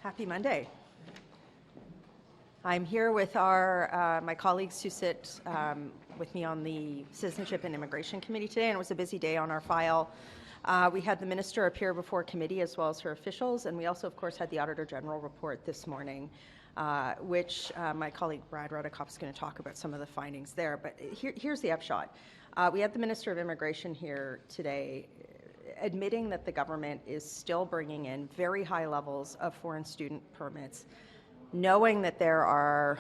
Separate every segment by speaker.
Speaker 1: Happy Monday. I'm here with my colleagues who sit with me on the Citizenship and Immigration Committee today, and it was a busy day on our file. We had the Minister appear before committee as well as her officials, and we also, of course, had the Auditor General report this morning, which my colleague Brad Rudikoff is going to talk about some of the findings there. But here's the upshot. We had the Minister of Immigration here today admitting that the government is still bringing in very high levels of foreign student permits, knowing that there are,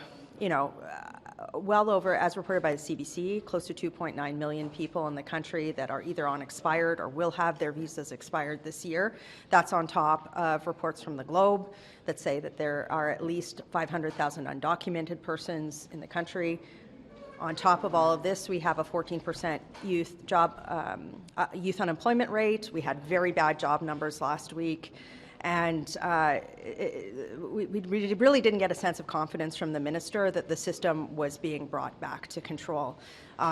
Speaker 1: well over, as reported by the CBC, close to 2.9 million people in the country that are either on expired or will have their visas expired this year. That's on top of reports from the Globe that say that there are at least 500,000 undocumented persons in the country. On top of all of this, we have a 14% youth unemployment rate. We had very bad job numbers last week. And we really didn't get a sense of confidence from the minister that the system was being brought back to control.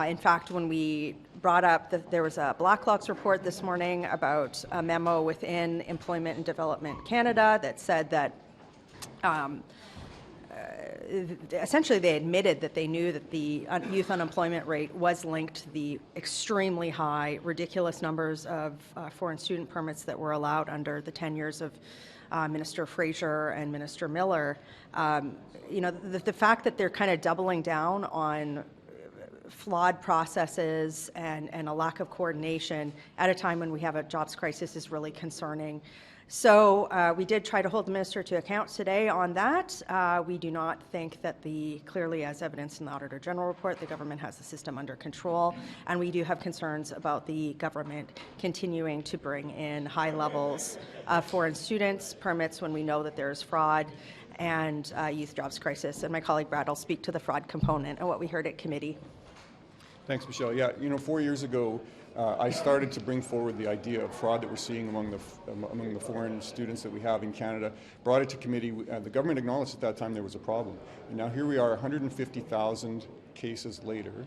Speaker 1: In fact, when we brought up that there was a Black Locks report this morning about a memo within Employment and Development Canada that said that essentially they admitted that they knew that the youth unemployment rate was linked to the extremely high, ridiculous numbers of foreign student permits that were allowed under the tenures of Minister Fraser and Minister Miller. The fact that they're kind of doubling down on flawed processes and a lack of coordination at a time when we have a jobs crisis is really concerning. So we did try to hold the minister to account today on that. We do not think that clearly as evidenced in the Auditor General report, the government has the system under control, and we do have concerns about the government continuing to bring in high levels of foreign students permits when we know that there's fraud and youth jobs crisis. And my colleague Brad will speak to the fraud component and what we heard at committee.
Speaker 2: Thanks, Michelle. Yeah, 4 years ago, I started to bring forward the idea of fraud that we're seeing among the foreign students that we have in Canada. Brought it to committee. The government acknowledged at that time there was a problem. And now here we are, 150,000 cases later,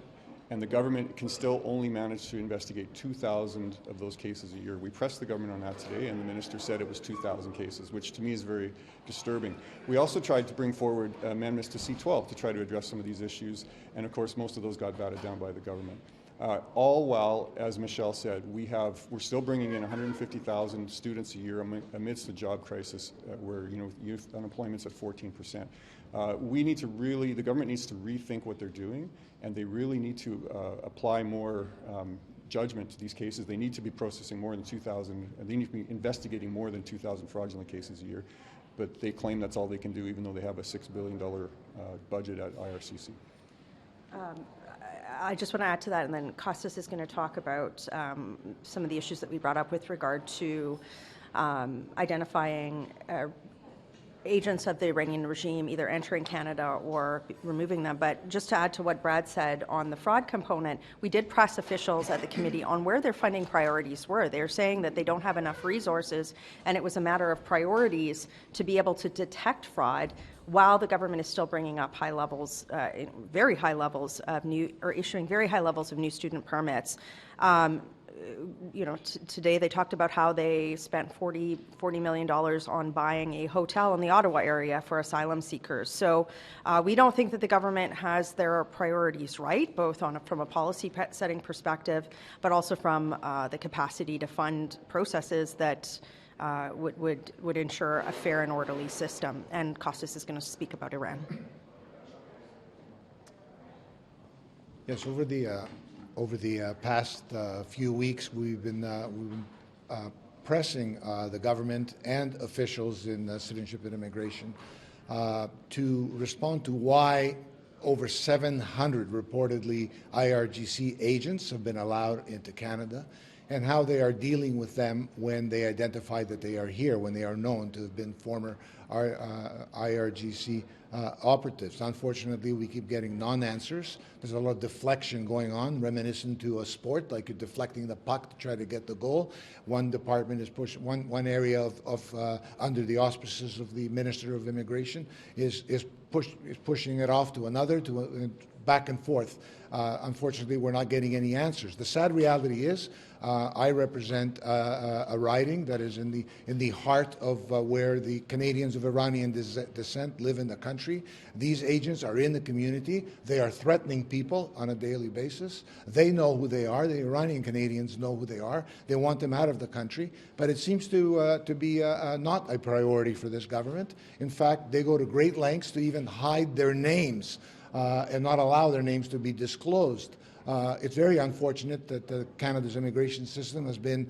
Speaker 2: and the government can still only manage to investigate 2,000 of those cases a year. We pressed the government on that today, and the minister said it was 2,000 cases, which to me is very disturbing. We also tried to bring forward amendments to C-12 to try to address some of these issues, and of course most of those got batted down by the government. All while, as Michelle said, we're still bringing in 150,000 students a year amidst the job crisis where youth unemployment's at 14%. The government needs to rethink what they're doing, and they really need to apply more judgment to these cases. They need to be processing more than 2,000, and they need to be investigating more than 2,000 fraudulent cases a year. But they claim that's all they can do, even though they have a $6 billion budget at IRCC.
Speaker 1: I just want to add to that, and then Costas is going to talk about some of the issues that we brought up with regard to identifying agents of the Iranian regime either entering Canada or removing them. But just to add to what Brad said on the fraud component, we did press officials at the committee on where their funding priorities were. They're saying that they don't have enough resources, and it was a matter of priorities to be able to detect fraud while the government is still bringing up high levels, very high levels of issuing very high levels of new student permits. Today they talked about how they spent $40 million on buying a hotel in the Ottawa area for asylum seekers. So we don't think that the government has their priorities right, both from a policy setting perspective, but also from the capacity to fund processes that would ensure a fair and orderly system. And Costas is going to speak about Iran.
Speaker 3: Yes, over the past few weeks, we've been pressing the government and officials in citizenship and immigration to respond to why over 700 reportedly IRGC agents have been allowed into Canada, and how they are dealing with them when they identify that they are here, when they are known to have been former IRGC operatives. Unfortunately, we keep getting non-answers. There's a lot of deflection going on, reminiscent to a sport, like you're deflecting the puck to try to get the goal. One department is pushing, one area of under the auspices of the Minister of Immigration is pushing it off to another, back and forth. Unfortunately, we're not getting any answers. The sad reality is I represent a riding that is in the heart of where the Canadians of Iranian descent live in the country. These agents are in the community. They are threatening people on a daily basis. They know who they are. The Iranian Canadians know who they are. They want them out of the country. But it seems to be not a priority for this government. In fact, they go to great lengths to even hide their names and not allow their names to be disclosed. It's very unfortunate that Canada's immigration system has been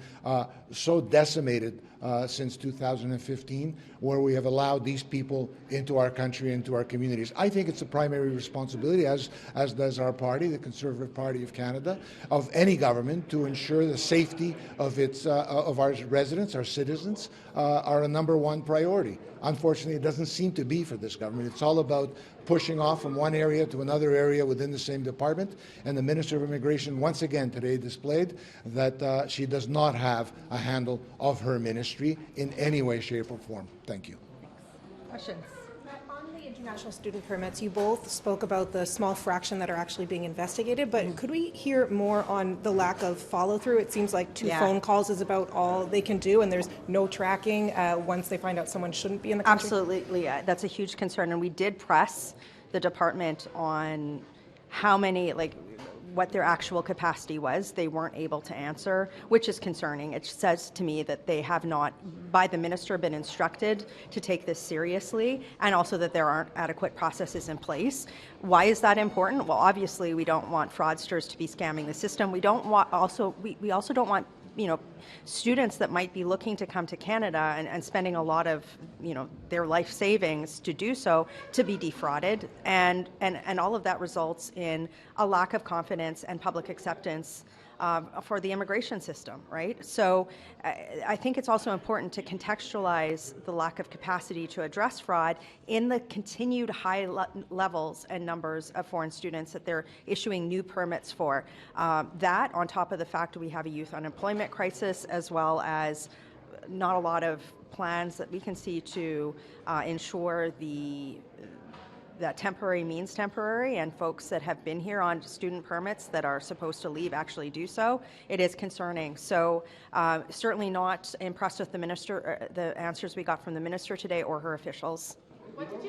Speaker 3: so decimated since 2015, where we have allowed these people into our country, into our communities. I think it's a primary responsibility, as does our party, the Conservative Party of Canada, of any government, to ensure the safety of our residents, our citizens, are a number one priority. Unfortunately, it doesn't seem to be for this government. It's all about pushing off from one area to another area within the same department. And the Minister of Immigration once again today displayed that she does not have a handle of her ministry in any way, shape, or form. Thank you.
Speaker 1: Questions?
Speaker 4: On the international student permits, you both spoke about the small fraction that are actually being investigated, but could we hear more on the lack of follow-through? It seems like two phone calls is about all they can do, and there's no tracking once they find out someone shouldn't be in the country.
Speaker 1: Absolutely. That's a huge concern, and we did press the department on how many, what their actual capacity was. They weren't able to answer, which is concerning. It says to me that they have not, by the minister, been instructed to take this seriously, and also that there aren't adequate processes in place. Why is that important? Well, obviously, we don't want fraudsters to be scamming the system. We don't want we also don't want students that might be looking to come to Canada and spending a lot of their life savings to do so, to be defrauded, and all of that results in a lack of confidence and public acceptance for the immigration system, right? So I think it's also important to contextualize the lack of capacity to address fraud in the continued high levels and numbers of foreign students that they're issuing new permits for. That, on top of the fact that we have a youth unemployment crisis, as well as not a lot of plans that we can see to ensure that temporary means temporary, and folks that have been here on student permits that are supposed to leave actually do so. It is concerning. So certainly not impressed with the answers we got from the minister today or her officials.
Speaker 5: What did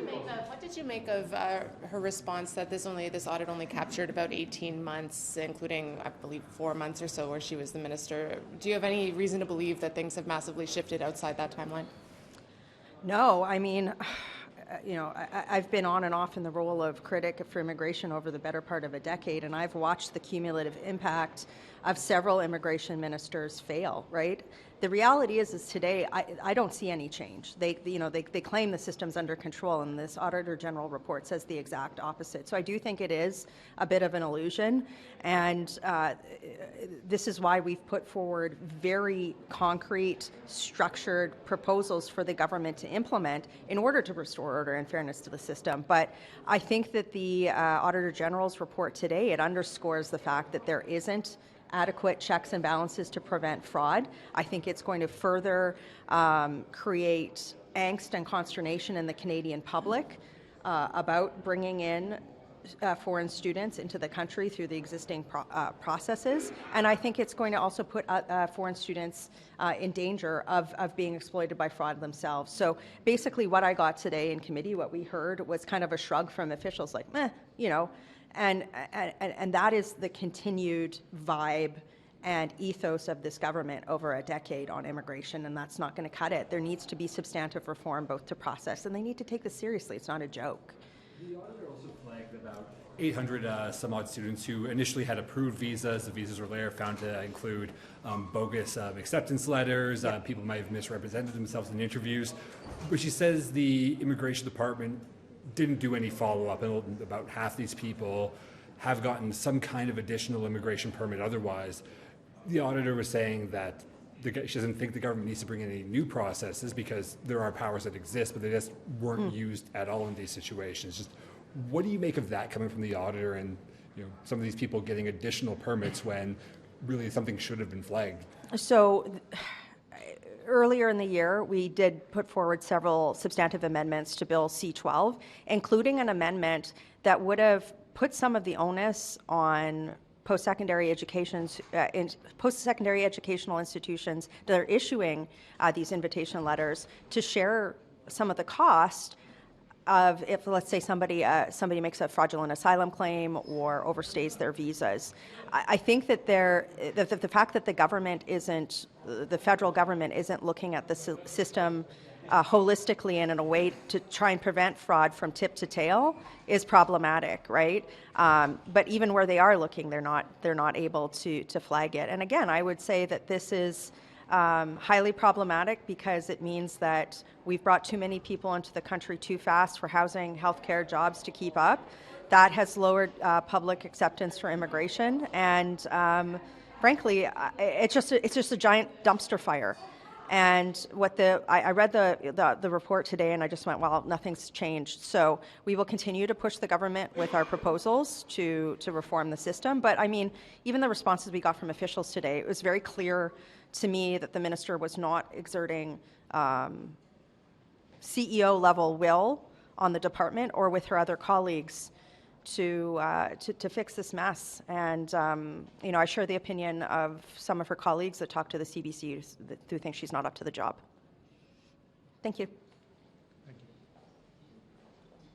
Speaker 5: you make of her response that this audit only captured about 18 months, including, I believe, 4 months or so where she was the minister? Do you have any reason to believe that things have massively shifted outside that timeline?
Speaker 1: No, I mean, I've been on and off in the role of critic for immigration over the better part of a decade, and I've watched the cumulative impact of several immigration ministers fail, right? The reality is today, I don't see any change. They claim the system's under control, and this Auditor General report says the exact opposite. So I do think it is a bit of an illusion, and this is why we've put forward very concrete, structured proposals for the government to implement in order to restore order and fairness to the system. But I think that the Auditor General's report today, it underscores the fact that there isn't adequate checks and balances to prevent fraud. I think it's going to further create angst and consternation in the Canadian public about bringing in foreign students into the country through the existing processes. And I think it's going to also put foreign students in danger of being exploited by fraud themselves. So basically what I got today in committee, what we heard was kind of a shrug from officials like, and that is the continued vibe and ethos of this government over a decade on immigration, and that's not going to cut it. There needs to be substantive reform both to process, and they need to take this seriously. It's not a joke.
Speaker 6: The auditor also flagged about 800 some odd students who initially had approved visas. The visas were later found to include bogus acceptance letters. People might have misrepresented themselves in interviews. But she says the immigration department didn't do any follow-up, and about half these people have gotten some kind of additional immigration permit otherwise. The auditor was saying that she doesn't think the government needs to bring in any new processes because there are powers that exist, but they just weren't used at all in these situations. Just what do you make of that coming from the auditor and some of these people getting additional permits when really something should have been flagged?
Speaker 1: So earlier in the year, we did put forward several substantive amendments to Bill C-12, including an amendment that would have put some of the onus on post-secondary educational institutions that are issuing these invitation letters to share some of the cost of if, let's say, somebody makes a fraudulent asylum claim or overstays their visas. I think that the fact that the federal government isn't looking at the system holistically and in a way to try and prevent fraud from tip to tail is problematic, right? But even where they are looking, they're not able to flag it. And again, I would say that this is highly problematic because it means that we've brought too many people into the country too fast for housing, healthcare, jobs to keep up. That has lowered public acceptance for immigration, and frankly, it's just a giant dumpster fire. And I read the report today, and I just went, well, nothing's changed. So we will continue to push the government with our proposals to reform the system. But I mean, even the responses we got from officials today, it was very clear to me that the minister was not exerting CEO level will on the department or with her other colleagues to fix this mess. And I share the opinion of some of her colleagues that talk to the CBC who think she's not up to the job. Thank you.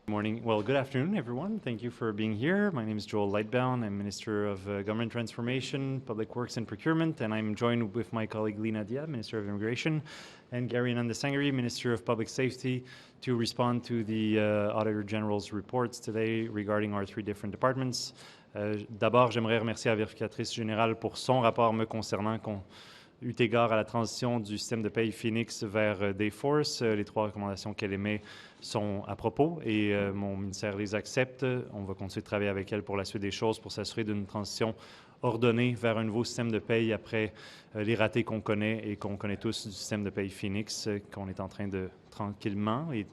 Speaker 7: Good morning. Well, good afternoon, everyone. Thank you for being here. My name is Joël Lightbound. I'm Minister of Government Transformation, Public Works and Procurement, and I'm joined with my colleague Lena Metlege Diab, Minister of Immigration, and Gary Anandasangaree, Minister of Public Safety, to respond to the Auditor General's reports today regarding our three different departments. D'abord, j'aimerais remercier la vérificatrice générale pour son rapport me concernant eu égard à la transition du système de paye Phoenix vers Dayforce. Les trois recommandations qu'elle émet sont à propos et mon ministère les accepte. On va continuer de travailler avec elle pour la suite des choses pour s'assurer d'une transition ordonnée vers un nouveau système de paye après les ratés qu'on connaît et qu'on connaît tous du système de paye Phoenix qu'on est en train de tranquillement et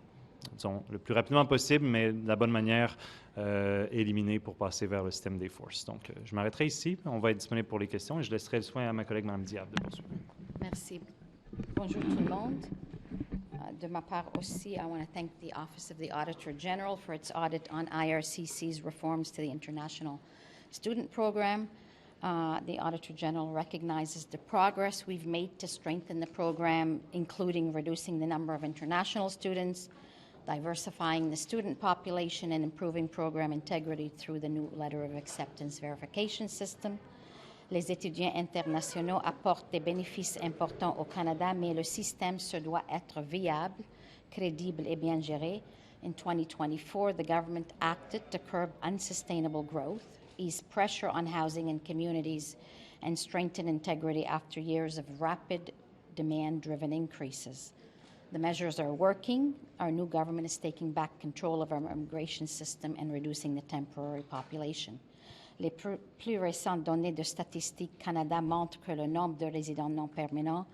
Speaker 7: disons, le plus rapidement possible, mais de la bonne manière éliminer pour passer vers le système des forces. Donc, je m'arrêterai ici. On va être disponible pour les questions et je laisserai le soin à ma collègue Mme Diab de poursuivre.
Speaker 8: Merci. Bonjour tout le monde. De ma part aussi, I want to thank the Office of the Auditor General for its audit on IRCC's reforms to the International Student Program. The Auditor General recognizes the progress we've made to strengthen the program, including reducing the number of international students, diversifying the student population, and improving program integrity through the new Letter of Acceptance Verification System. Les étudiants internationaux apportent des bénéfices importants au Canada, mais le système se doit être viable, crédible et bien géré. In 2024, the government acted to curb unsustainable growth, ease pressure on housing and communities, and strengthen integrity after years of rapid demand-driven increases. The measures are working. Our new government is taking back control of our immigration system and reducing the temporary population. Les plus récentes données de Statistique Canada montrent que le nombre de résidents non permanents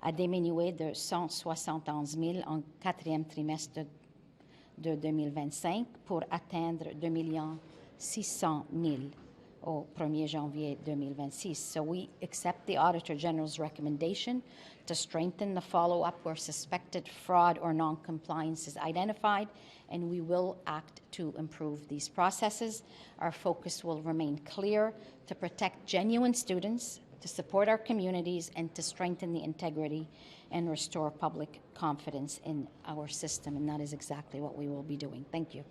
Speaker 8: a diminué de 171 000 en quatrième trimestre de 2025 pour atteindre 2 600 000 au 1er janvier 2026. So we accept the Auditor General's recommendation to strengthen the follow-up where suspected fraud or non-compliance is identified, and we will act to improve these processes. Our focus will remain clear: to protect genuine students, to support our communities, and to strengthen the integrity and restore public confidence in our system, and that is exactly what we will be doing. Thank you.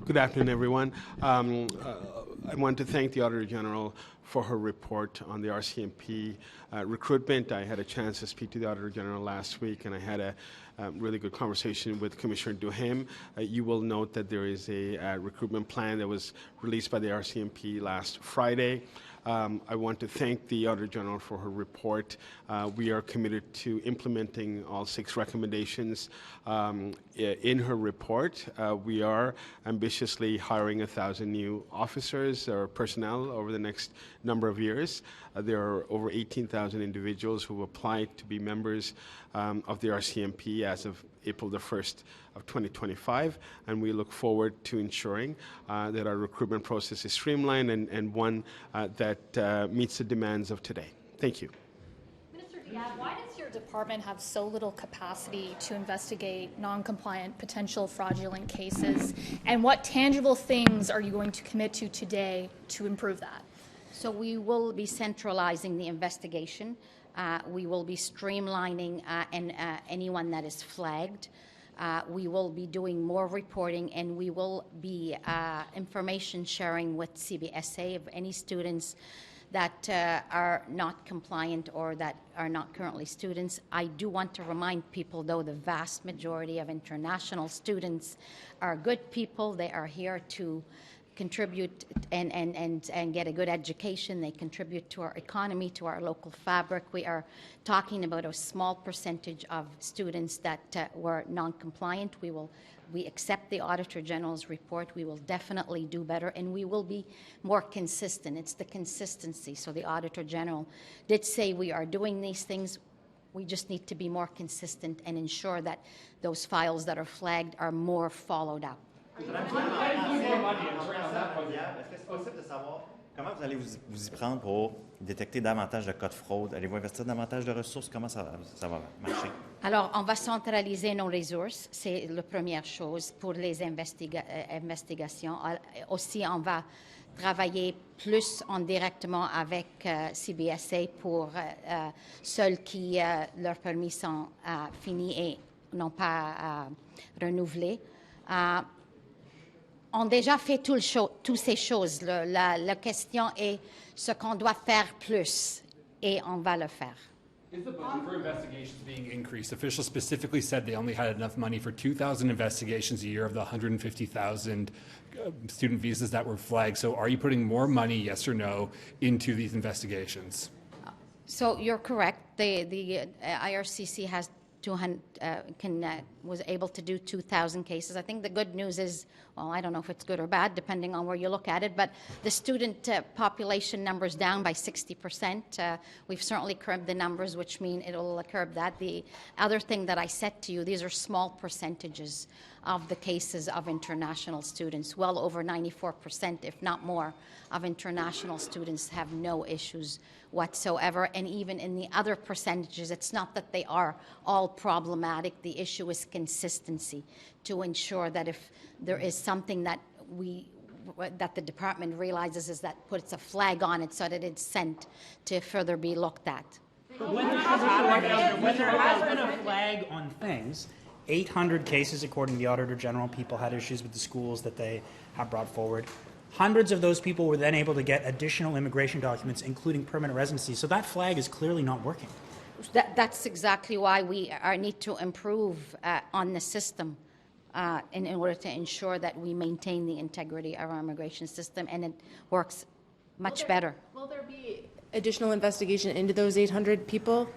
Speaker 9: Good afternoon, everyone. I want to thank the Auditor General for her report on the RCMP recruitment. I had a chance to speak to the Auditor General last week, and I had a really good conversation with Commissioner Duhem. You will note that there is a recruitment plan that was released by the RCMP last Friday. I want to thank the Auditor General for her report. We are committed to implementing all 6 recommendations in her report. We are ambitiously hiring 1,000 new officers or personnel over the next number of years. There are over 18,000 individuals who applied to be members of the RCMP as of April the 1st of 2025, and we look forward to ensuring that our recruitment process is streamlined and one that meets the demands of today. Thank you.
Speaker 10: Minister, Yeah, why does your department have so little capacity to investigate non-compliant, potential fraudulent cases? And what tangible things are you going to commit to today to improve that?
Speaker 8: So we will be centralizing the investigation. We will be streamlining anyone that is flagged. We will be doing more reporting, and we will be information sharing with CBSA of any students that are not compliant or that are not currently students. I do want to remind people, though, the vast majority of international students are good people. They are here to contribute and get a good education. They contribute to our economy, to our local fabric. We are talking about a small percentage of students that were non-compliant. We accept the Auditor General's report. We will definitely do better, and we will be more consistent. It's the consistency. So the Auditor General did say we are doing these things. We just need to be more consistent and ensure that those files that are flagged are more followed up.
Speaker 11: Est-ce que c'est possible de savoir comment vous allez vous y prendre pour détecter davantage de cas de fraude? Allez-vous investir davantage de ressources? Comment ça va marcher?
Speaker 8: Alors, on va centraliser nos ressources, c'est la première chose pour les investigations. Aussi, on va travailler plus directement avec CBSA pour ceux qui leurs permis sont finis et n'ont pas renouvelés. On a déjà fait toutes ces choses. La question est ce qu'on doit faire plus, et on va le faire.
Speaker 6: Is the budget for investigations being increased? Officials specifically said they only had enough money for 2,000 investigations a year of the 150,000 student visas that were flagged. So are you putting more money, yes or no, into these investigations?
Speaker 8: So you're correct. The IRCC has was able to do 2,000 cases. I think the good news is, well, I don't know if it's good or bad, depending on where you look at it, but the student population numbers down by 60%. We've certainly curbed the numbers, which mean it'll curb that. The other thing that I said to you, these are small percentages of the cases of international students. Well over 94%, if not more, of international students have no issues whatsoever. And even in the other percentages, it's not that they are all problematic. The issue is consistency, to ensure that if there is something that the department realizes is that puts a flag on it so that it's sent to further be looked at.
Speaker 12: When there has been a flag on things, 800 cases, according to the Auditor General, people had issues with the schools that they have brought forward. Hundreds of those people were then able to get additional immigration documents, including permanent residency. So that flag is clearly not working.
Speaker 8: That's exactly why we need to improve on the system in order to ensure that we maintain the integrity of our immigration system, and it works much better.
Speaker 5: Will there be additional investigation into those 800 people?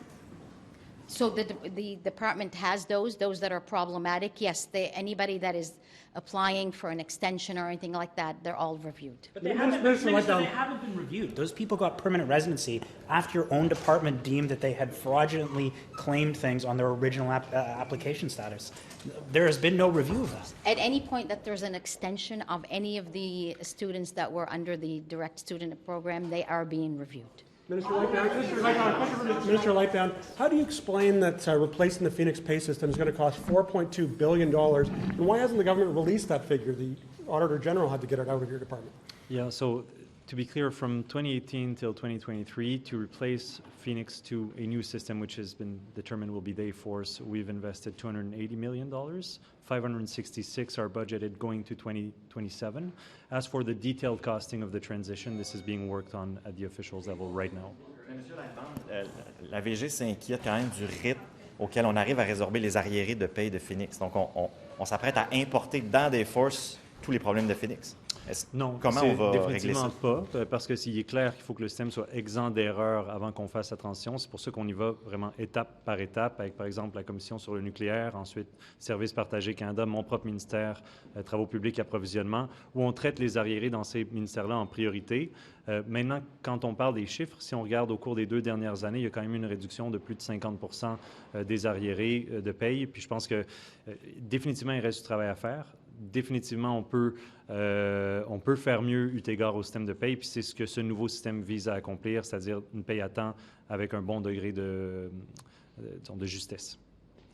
Speaker 8: So the department has those that are problematic. Yes, anybody that is applying for an extension or anything like that, they're all reviewed.
Speaker 12: But they haven't been reviewed. Those people got permanent residency after your own department deemed that they had fraudulently claimed things on their original application status. There has been no review of that.
Speaker 8: At any point that there's an extension of any of the students that were under the direct student program, they are being reviewed.
Speaker 13: Minister Lightbound, how do you explain that replacing the Phoenix pay system is going to cost $4.2 billion? And why hasn't the government released that figure? The Auditor General had to get it out of your department.
Speaker 7: Yeah, so to be clear, from 2018 till 2023, to replace Phoenix to a new system which has been determined will be Dayforce, we've invested $280 million. 566 are budgeted going to 2027. As for the detailed costing of the transition, this is being worked on at the officials level right now.
Speaker 11: Monsieur Lightbound, la VG s'inquiète quand même du rythme auquel on arrive à résorber les arriérés de paye de Phoenix. Donc, on s'apprête à importer dans Dayforce tous les problèmes de Phoenix.
Speaker 7: Non,
Speaker 11: comment on va
Speaker 7: définitivement
Speaker 11: régler ça?
Speaker 7: pas, parce que s'il est clair qu'il faut que le système soit exempt d'erreurs avant qu'on fasse la transition, c'est pour ça qu'on y va vraiment étape par étape, avec par exemple la commission sur le nucléaire, ensuite Services partagés Canada, mon propre ministère, Travaux publics et approvisionnement, où on traite les arriérés dans ces ministères-là en priorité. Maintenant, quand on parle des chiffres, si on regarde au cours des 2 dernières années, il y a quand même une réduction de plus de 50% des arriérés de paye, puis je pense que définitivement, il reste du travail à faire. définitivement, on peut faire mieux eu égard au système de paye, puis c'est ce que ce nouveau système vise à accomplir, c'est-à-dire une paye à temps avec un bon degré de justesse.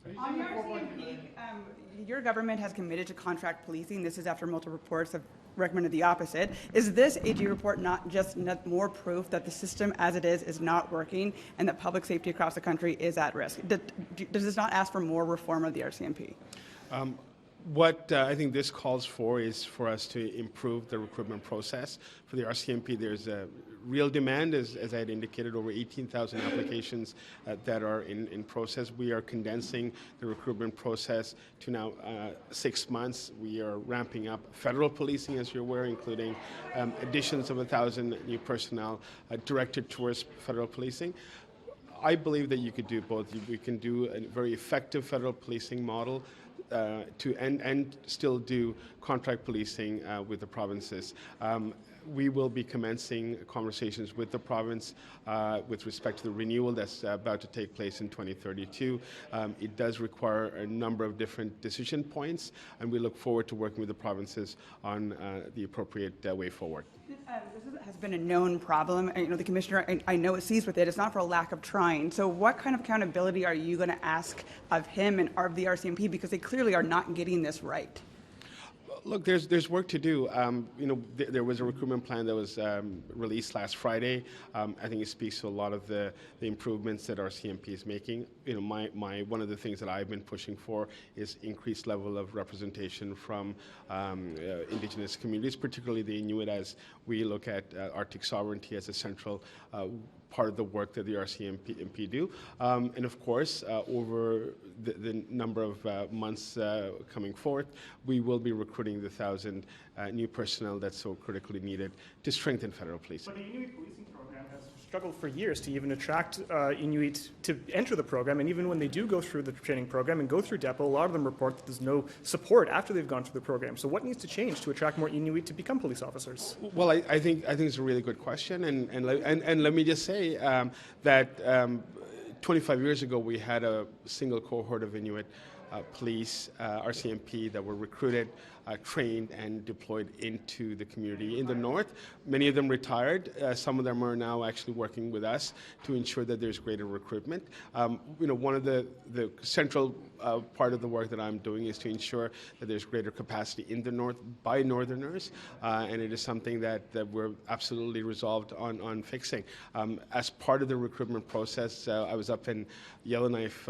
Speaker 14: On your RCMP, your government has committed to contract policing. This is after multiple reports have recommended the opposite. Is this AG report not more proof that the system as it is not working and that public safety across the country is at risk? Does this not ask for more reform of the RCMP?
Speaker 9: What I think this calls for is for us to improve the recruitment process. For the RCMP, there's a real demand, as I had indicated, over 18,000 applications that are in process. We are condensing the recruitment process to now 6 months. We are ramping up federal policing, as you're aware, including additions of 1,000 new personnel directed towards federal policing. I believe that you could do both. We can do a very effective federal policing model and still do contract policing with the provinces. We will be commencing conversations with the province with respect to the renewal that's about to take place in 2032. It does require a number of different decision points, and we look forward to working with the provinces on the appropriate way forward.
Speaker 14: This has been a known problem. The commissioner, I know, it sees with it. It's not for a lack of trying. So what kind of accountability are you going to ask of him and of the RCMP, because they clearly are not getting this right?
Speaker 9: Look, there's work to do. There was a recruitment plan that was released last Friday. I think it speaks to a lot of the improvements that our CMP is making. One of the things that I've been pushing for is increased level of representation from Indigenous communities, particularly the Inuit, as we look at Arctic sovereignty as a central part of the work that the RCMP do. And of course, over the number of months coming forth, we will be recruiting the 1,000 new personnel that's so critically needed to strengthen federal policing.
Speaker 15: But the Inuit policing program has struggled for years to even attract Inuit to enter the program, and even when they do go through the training program and go through DEPO, a lot of them report that there's no support after they've gone through the program. So what needs to change to attract more Inuit to become police officers?
Speaker 9: Well, I think it's a really good question, and let me just say that 25 years ago we had a single cohort of Inuit police, RCMP, that were recruited, trained, and deployed into the community in the north. Many of them retired. Some of them are now actually working with us to ensure that there's greater recruitment. One of the central part of the work that I'm doing is to ensure that there's greater capacity in the north by Northerners, and it is something that we're absolutely resolved on fixing. As part of the recruitment process, I was up in Yellowknife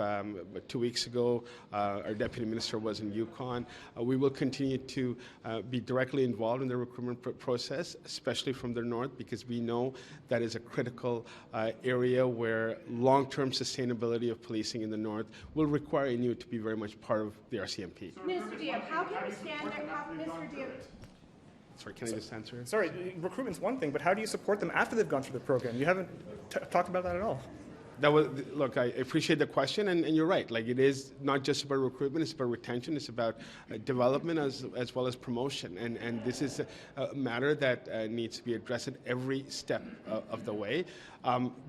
Speaker 9: 2 weeks ago. Our deputy minister was in Yukon. We will continue to be directly involved in the recruitment process, especially from the north, because we know that is a critical area where long-term sustainability of policing in the north will require Inuit to be very much part of the RCMP.
Speaker 4: Mr. Diab, how can we stand there? Mr. Diab.
Speaker 9: Sorry, can I just answer?
Speaker 15: Sorry, recruitment's one thing, but how do you support them after they've gone through the program? You haven't talked about that at all.
Speaker 9: Look, I appreciate the question, and you're right. Like, it is not just about recruitment; it's about retention, it's about development as well as promotion. And this is a matter that needs to be addressed at every step of the way.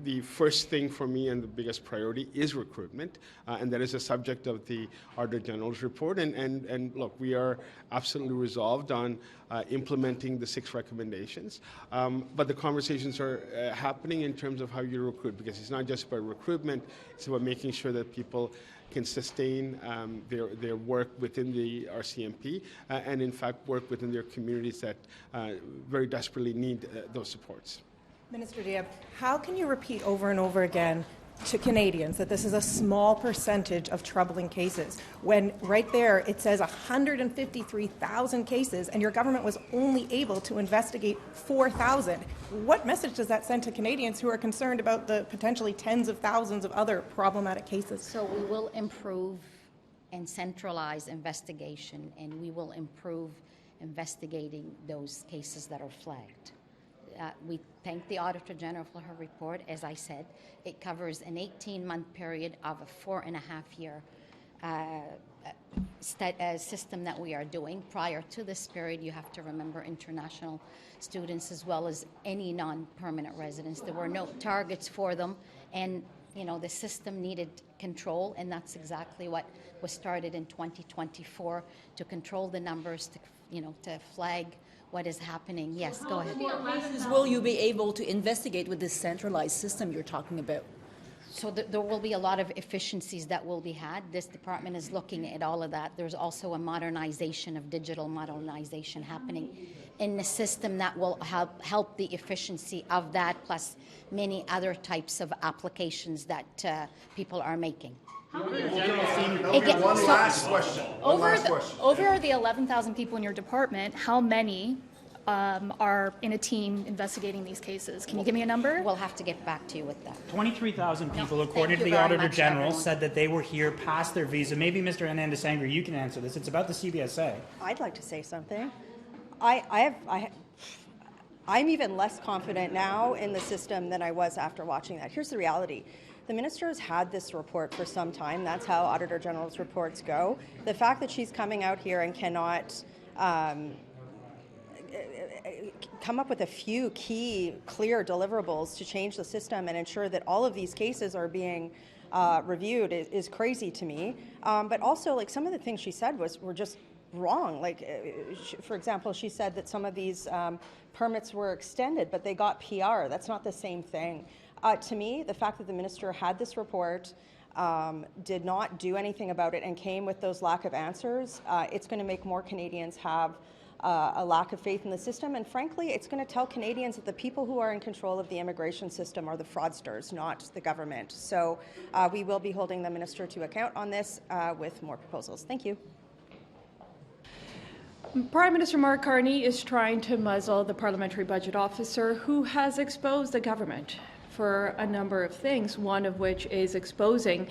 Speaker 9: The first thing for me and the biggest priority is recruitment, and that is a subject of the Auditor General's report. And look, we are absolutely resolved on implementing the 6 recommendations. But the conversations are happening in terms of how you recruit, because it's not just about recruitment, it's about making sure that people can sustain their work within the RCMP and in fact work within their communities that very desperately need those supports.
Speaker 4: Minister Diab, how can you repeat over and over again to Canadians that this is a small percentage of troubling cases, when right there it says 153,000 cases and your government was only able to investigate 4,000? What message does that send to Canadians who are concerned about the potentially tens of thousands of other problematic cases?
Speaker 8: So we will improve and centralize investigation, and we will improve investigating those cases that are flagged. We thank the Auditor General for her report. As I said, it covers an 18-month period of a 4.5-year system that we are doing. Prior to this period, you have to remember international students as well as any non-permanent residents. There were no targets for them, and the system needed control, and that's exactly what was started in 2024 to control the numbers, to flag what is happening. Yes, go ahead.
Speaker 16: What cases will you be able to investigate with this centralized system you're talking about?
Speaker 8: So there will be a lot of efficiencies that will be had. This department is looking at all of that. There's also a digital modernization happening in the system that will help the efficiency of that, plus many other types of applications that people are making.
Speaker 10: One last question. Over the 11,000 people in your department, how many are in a team investigating these cases? Can you give me a number?
Speaker 8: We'll have to get back to you with that.
Speaker 12: 23,000 people, according to the Auditor General, said that they were here past their visa. Maybe Mr. Anandasangaree, you can answer this. It's about the CBSA.
Speaker 1: I'd like to say something. I'm even less confident now in the system than I was after watching that. Here's the reality. The minister has had this report for some time. That's how Auditor General's reports go. The fact that she's coming out here and cannot come up with a few key, clear deliverables to change the system and ensure that all of these cases are being reviewed is crazy to me. But also, some of the things she said were just wrong. For example, she said that some of these permits were extended, but they got PR. That's not the same thing. To me, the fact that the minister had this report, did not do anything about it, and came with those lack of answers, it's going to make more Canadians have a lack of faith in the system, and frankly, it's going to tell Canadians that the people who are in control of the immigration system are the fraudsters, not the government. So we will be holding the minister to account on this with more proposals. Thank you.
Speaker 17: Prime Minister Mark Carney is trying to muzzle the Parliamentary Budget Officer, who has exposed the government for a number of things, one of which is exposing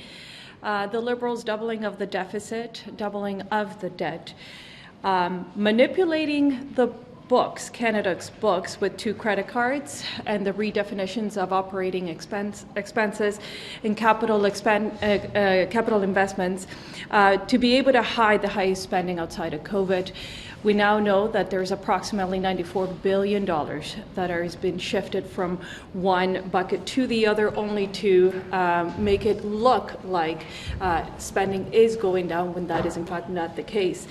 Speaker 17: the Liberals' doubling of the deficit, doubling of the debt, manipulating the books, Canada's books, with 2 credit cards and the redefinitions of operating expenses and capital investments to be able to hide the highest spending outside of COVID. We now know that there's approximately $94 billion that has been shifted from one bucket to the other, only to make it look like spending is going down when that is in fact not the case.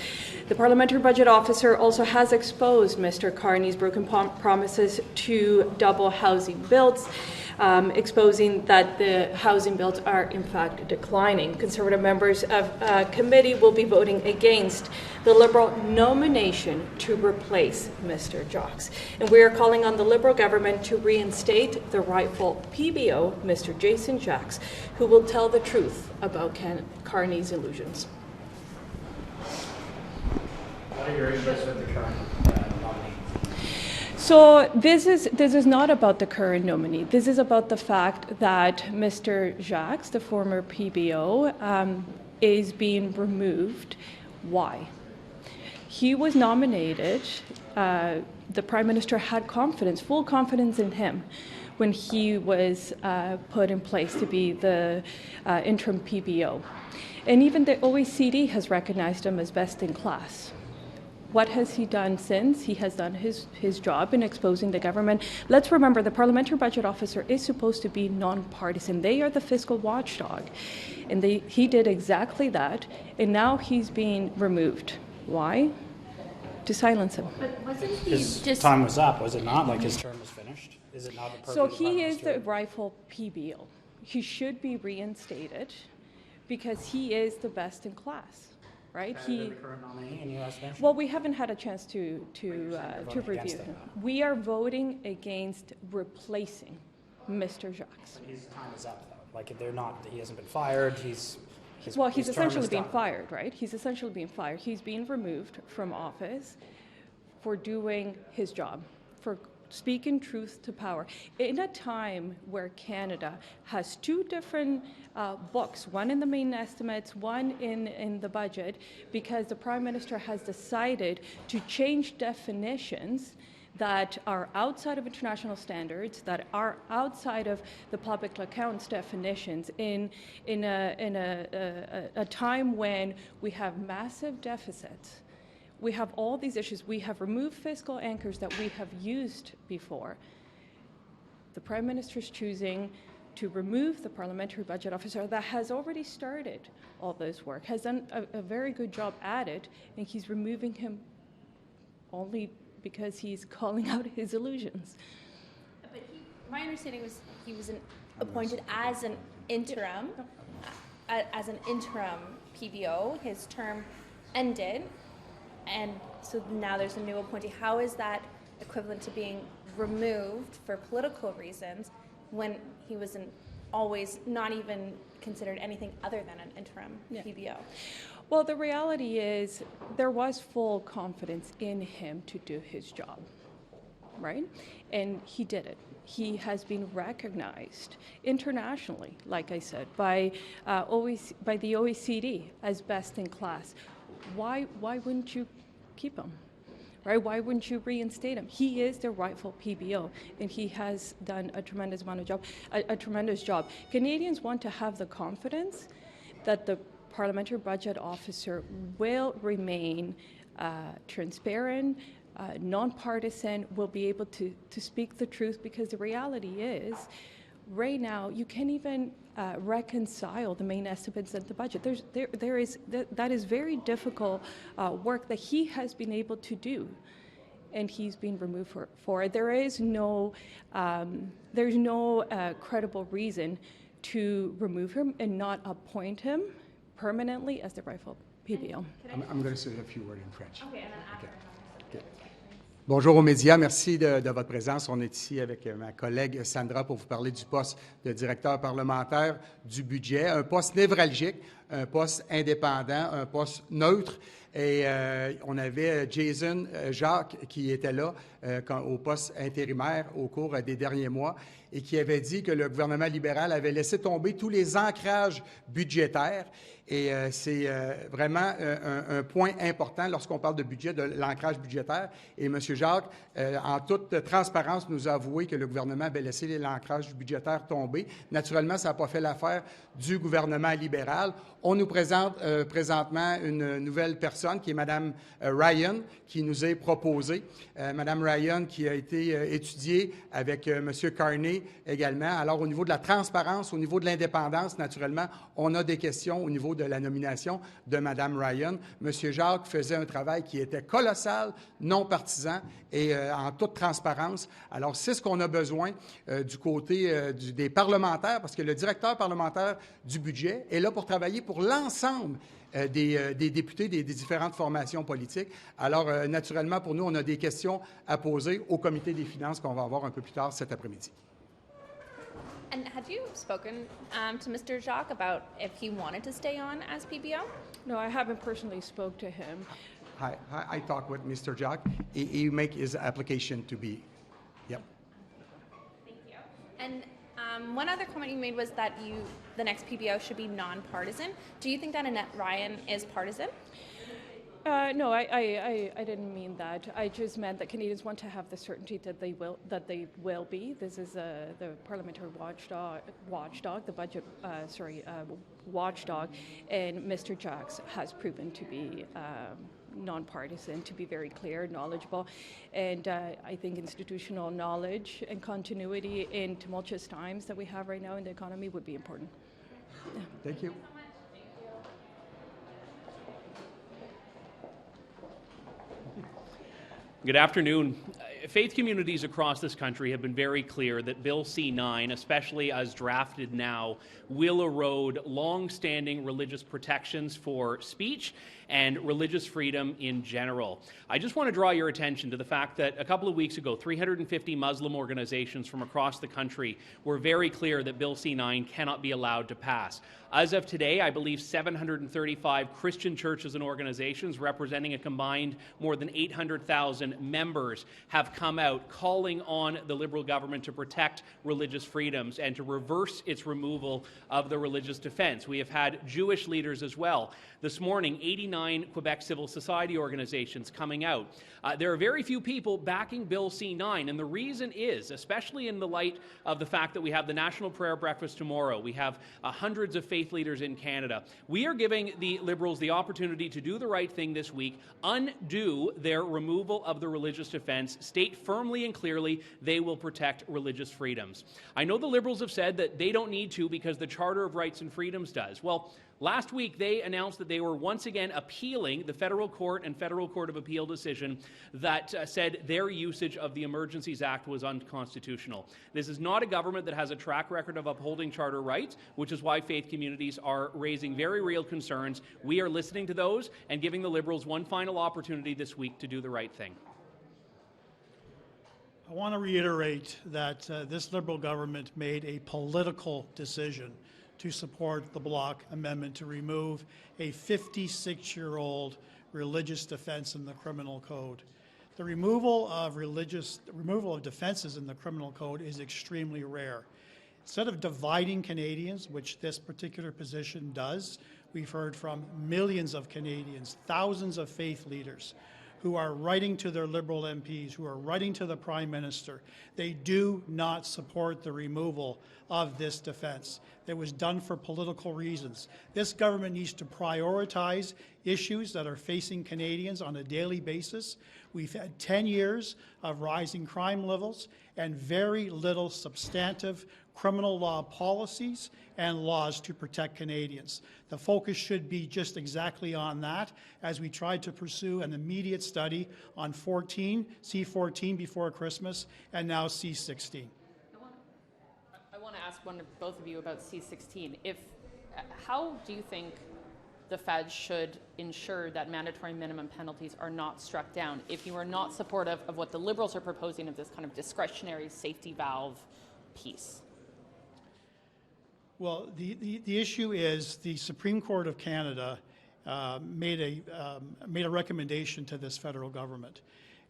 Speaker 17: The Parliamentary Budget Officer also has exposed Mr. Carney's broken promises to double housing builds, exposing that the housing builds are in fact declining. Conservative members of committee will be voting against the Liberal nomination to replace Mr. Jacques. And we are calling on the Liberal government to reinstate the rightful PBO, Mr. Jason Jacques, who will tell the truth about Carney's illusions.
Speaker 12: What are your interests with the current nominee?
Speaker 17: So this is not about the current nominee. This is about the fact that Mr. Jacques, the former PBO, is being removed. Why? He was nominated. The Prime Minister had confidence, full confidence in him, when he was put in place to be the interim PBO. And even the OECD has recognized him as best in class. What has he done since? He has done his job in exposing the government. Let's remember, the Parliamentary Budget Officer is supposed to be nonpartisan. They are the fiscal watchdog. And he did exactly that, and now he's being removed. Why? To silence him.
Speaker 10: But wasn't
Speaker 12: His time was up, was it not? Like his term was finished? Is it not the purpose?
Speaker 17: So he is the rightful PBO. He should be reinstated because he is the best in class. Right?
Speaker 12: The current nominee in U.S. Bench?
Speaker 17: Well, we haven't had a chance to review him. We are voting against replacing Mr. Jacques.
Speaker 12: His time is up, though. Like, they're not. He hasn't been fired. He's
Speaker 17: essentially being fired, right? He's essentially being fired. He's being removed from office for doing his job, for speaking truth to power. In a time where Canada has 2 different books, one in the main estimates, one in the budget, because the Prime Minister has decided to change definitions that are outside of international standards, that are outside of the public accounts definitions, in a time when we have massive deficits. We have all these issues. We have removed fiscal anchors that we have used before. The Prime Minister is choosing to remove the Parliamentary Budget Officer that has already started all this work, has done a very good job at it, and he's removing him only because he's calling out his illusions.
Speaker 18: But my understanding was he was appointed as an interim PBO. His term ended, and so now there's a new appointee. How is that equivalent to being removed for political reasons when he was always not even considered anything other than an interim PBO?
Speaker 17: Well, the reality is there was full confidence in him to do his job, right? And he did it. He has been recognized internationally, like I said, by the OECD as best in class. Why wouldn't you keep him? Right? Why wouldn't you reinstate him? He is the rightful PBO, and he has done a tremendous job. Canadians want to have the confidence that the Parliamentary Budget Officer will remain transparent, nonpartisan, will be able to speak the truth, because the reality is, right now, you can't even reconcile the main estimates and the budget. That is very difficult work that he has been able to do, and he's been removed for it. There's no credible reason to remove him and not appoint him permanently as the rightful PBO.
Speaker 19: I'm going to say a few words in French.
Speaker 18: Okay, and then after.
Speaker 19: Okay. Bonjour aux médias, merci de votre présence. On est ici avec ma collègue Sandra pour vous parler du poste de directeur parlementaire du budget, un poste névralgique, un poste indépendant, un poste neutre. Et on avait Jason Jacques qui était là au poste intérimaire au cours des derniers mois et qui avait dit que le gouvernement libéral avait laissé tomber tous les ancrages budgétaires. Et c'est vraiment un point important lorsqu'on parle de budget, de l'ancrage budgétaire. Et M. Jacques, en toute transparence, nous a avoué que le gouvernement avait laissé l'ancrage budgétaire tomber. Naturellement, ça n'a pas fait l'affaire du gouvernement libéral. On nous présente présentement une nouvelle personne qui est Mme Ryan, qui nous est proposée. Mme Ryan qui a été étudiée avec M. Carney également. Alors, au niveau de la transparence, au niveau de l'indépendance, naturellement, on a des questions au niveau de la nomination de Mme Ryan. M. Jacques faisait un travail qui était colossal, non partisan et en toute transparence. Alors, c'est ce qu'on a besoin du côté des parlementaires, parce que le directeur parlementaire du budget est là pour travailler pour l'ensemble des députés des différentes formations politiques. Alors, naturellement, pour nous, on a des questions à poser au comité des finances qu'on va avoir un peu plus tard cet après-midi.
Speaker 18: And had you spoken to Mr. Jacques about if he wanted to stay on as PBO?
Speaker 17: No, I haven't personally spoke to him.
Speaker 19: I talked with Mr. Jacques. He make his application to be. Yep.
Speaker 18: Thank you. And one other comment you made was that the next PBO should be nonpartisan. Do you think that Annette Ryan is partisan?
Speaker 17: No, I didn't mean that. I just meant that Canadians want to have the certainty that they will be. This is the parliamentary watchdog, the budget watchdog, and Mr. Jacques has proven to be nonpartisan, to be very clear, knowledgeable, and I think institutional knowledge and continuity in tumultuous times that we have right now in the economy would be important. Yeah.
Speaker 19: Thank you.
Speaker 20: Good afternoon. Faith communities across this country have been very clear that Bill C-9, especially as drafted now, will erode long-standing religious protections for speech and religious freedom in general. I just want to draw your attention to the fact that a couple of weeks ago, 350 Muslim organizations from across the country were very clear that Bill C-9 cannot be allowed to pass. As of today, I believe 735 Christian churches and organizations representing a combined more than 800,000 members have come out calling on the Liberal government to protect religious freedoms and to reverse its removal of the religious defense. We have had Jewish leaders as well. This morning, 89 Quebec civil society organizations coming out. There are very few people backing Bill C-9, and the reason is, especially in the light of the fact that we have the National Prayer Breakfast tomorrow, we have hundreds of faith leaders in Canada. We are giving the Liberals the opportunity to do the right thing this week, undo their removal of the religious defense, state state firmly and clearly they will protect religious freedoms. I know the Liberals have said that they don't need to because the Charter of Rights and Freedoms does. Well, last week, they announced that they were once again appealing the Federal Court and Federal Court of Appeal decision that said their usage of the Emergencies Act was unconstitutional. This is not a government that has a track record of upholding charter rights, which is why faith communities are raising very real concerns. We are listening to those and giving the Liberals one final opportunity this week to do the right thing.
Speaker 21: I want to reiterate that this Liberal government made a political decision to support the Bloc amendment to remove a 56-year-old religious defense in the criminal code. The removal of defenses in the criminal code is extremely rare. Instead of dividing Canadians, which this particular position does, we've heard from millions of Canadians, thousands of faith leaders who are writing to their Liberal MPs, who are writing to the Prime Minister. They do not support the removal of this defense. It was done for political reasons. This government needs to prioritize issues that are facing Canadians on a daily basis. We've had 10 years of rising crime levels and very little substantive criminal law policies and laws to protect Canadians. The focus should be just exactly on that as we try to pursue an immediate study on C-14 before Christmas and now C-16.
Speaker 22: I want to ask both of you about C-16. How do you think the Fed should ensure that mandatory minimum penalties are not struck down if you are not supportive of what the Liberals are proposing of this kind of discretionary safety valve piece?
Speaker 21: Well, the issue is the Supreme Court of Canada made a recommendation to this federal government,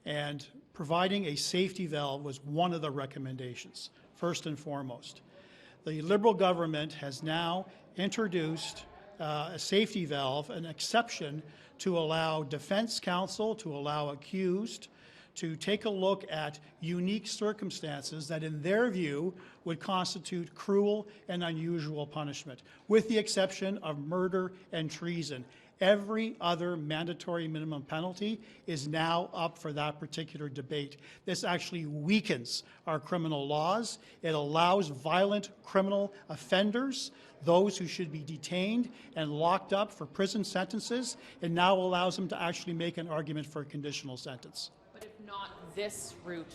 Speaker 21: and providing a safety valve was one of the recommendations, first and foremost. The Liberal government has now introduced a safety valve, an exception to allow defense counsel, to allow accused to take a look at unique circumstances that in their view would constitute cruel and unusual punishment, with the exception of murder and treason. Every other mandatory minimum penalty is now up for that particular debate. This actually weakens our criminal laws. It allows violent criminal offenders, those who should be detained and locked up for prison sentences, it now allows them to actually make an argument for a conditional sentence.
Speaker 22: But if not this route,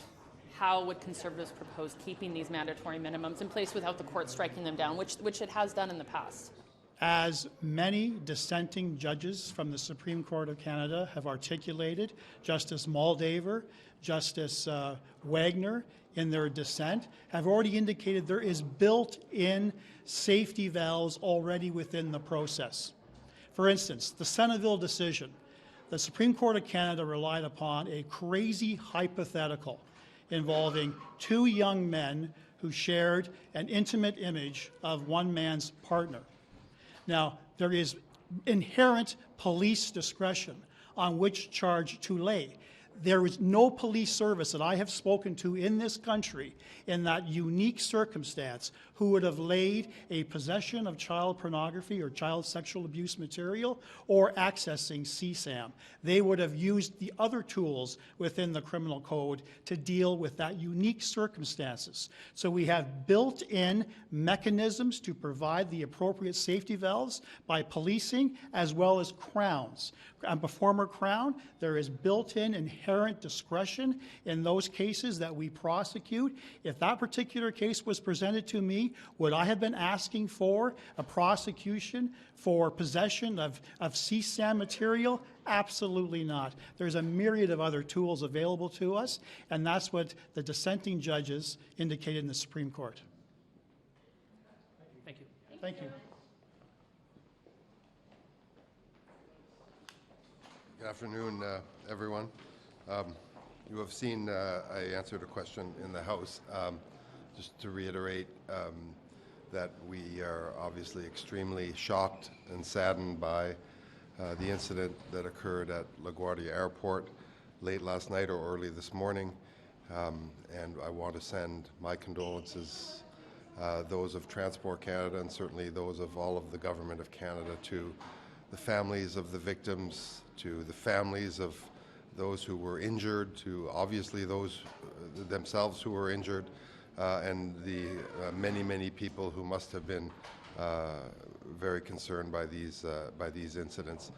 Speaker 22: how would Conservatives propose keeping these mandatory minimums in place without the court striking them down, which it has done in the past?
Speaker 21: As many dissenting judges from the Supreme Court of Canada have articulated, Justice Moldaver, Justice Wagner, in their dissent, have already indicated there is built-in safety valves already within the process. For instance, the Seneville decision, the Supreme Court of Canada relied upon a crazy hypothetical involving two young men who shared an intimate image of one man's partner. Now, there is inherent police discretion on which charge to lay. There is no police service that I have spoken to in this country in that unique circumstance who would have laid a possession of child pornography or child sexual abuse material or accessing CSAM. They would have used the other tools within the criminal code to deal with that unique circumstances. So we have built-in mechanisms to provide the appropriate safety valves by policing as well as crowns. A former crown, there is built-in inherent discretion in those cases that we prosecute. If that particular case was presented to me, would I have been asking for a prosecution for possession of CSAM material? Absolutely not. There's a myriad of other tools available to us, and that's what the dissenting judges indicated in the Supreme Court.
Speaker 22: Thank you.
Speaker 21: Thank you.
Speaker 23: Good afternoon, everyone. You have seen I answered a question in the House. Just to reiterate that we are obviously extremely shocked and saddened by the incident that occurred at LaGuardia Airport late last night or early this morning. And I want to send my condolences, those of Transport Canada and certainly those of all of the Government of Canada, to the families of the victims, to the families of those who were injured, to obviously those themselves who were injured, and the many people who must have been very concerned by these incidents.